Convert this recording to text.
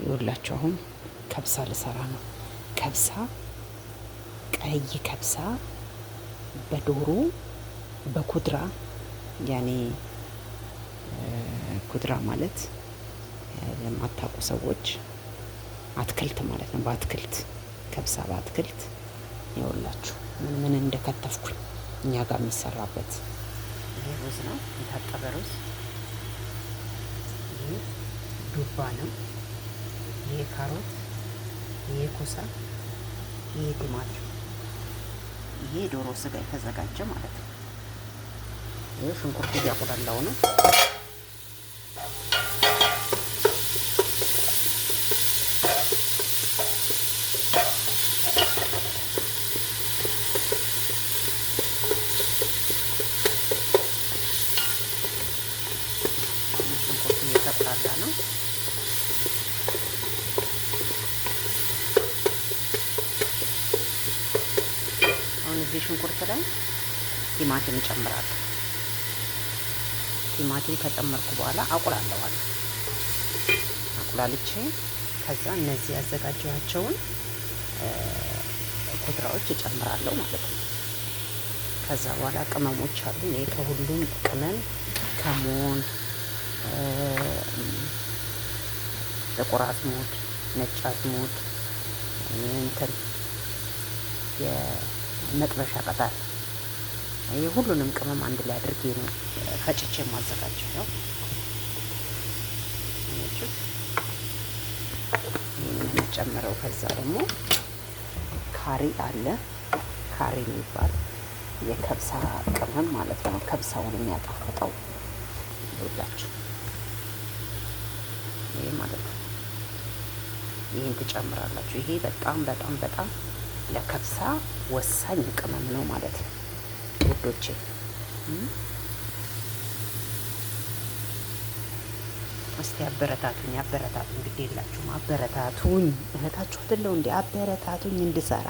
ይኸውላችሁ አሁን ከብሳ ልሰራ ነው። ከብሳ ቀይ ከብሳ በዶሮ በኩድራ ያኔ ኩድራ ማለት ለማታውቁ ሰዎች አትክልት ማለት ነው። በአትክልት ከብሳ በአትክልት ይኸውላችሁ ምን ምን እንደከተፍኩኝ እኛ ጋር የሚሰራበት ይሄ ሩዝ ነው፣ የታጠበ ሩዝ። ይሄ ዱባ ነው። ይሄ ካሮት፣ ይሄ ኩሳ፣ ይሄ ቲማቲም፣ ይሄ ዶሮ ስጋ የተዘጋጀ ማለት ነው። ይሄ ሽንኩርት እያቁላላው ነው። ሽንኩርት እየተቁላላ ነው። አሁን እዚህ ሽንኩርት ላይ ቲማቲም እጨምራለሁ። ቲማቲም ከጨመርኩ በኋላ አቁላለዋለሁ። አቁላልቼ ከዛ እነዚህ ያዘጋጀኋቸውን ኩድራዎች እጨምራለሁ ማለት ነው። ከዛ በኋላ ቅመሞች አሉ። እኔ ከሁሉም ቅመም ከሞን፣ ጥቁር አዝሙድ፣ ነጭ አዝሙድ፣ እንትን የመጥበሻ ቅጠል ሁሉንም ቅመም አንድ ላይ አድርጌ ነው ፈጭቼ የማዘጋጀው። ነው ይህንን የምጨምረው። ከዛ ደግሞ ካሪ አለ። ካሪ የሚባል የከብሳ ቅመም ማለት ነው። ከብሳውን የሚያጣፍጠው ይኸውላችሁ ይሄ ማለት ነው። ይህን ትጨምራላችሁ። ይሄ በጣም በጣም በጣም ለከብሳ ወሳኝ ቅመም ነው ማለት ነው ውዶቼ። እስቲ አበረታቱኝ፣ አበረታቱኝ፣ ግድ የላችሁም አበረታቱኝ። እህታችሁ አይደለሁ እንዴ? አበረታቱኝ እንድሰራ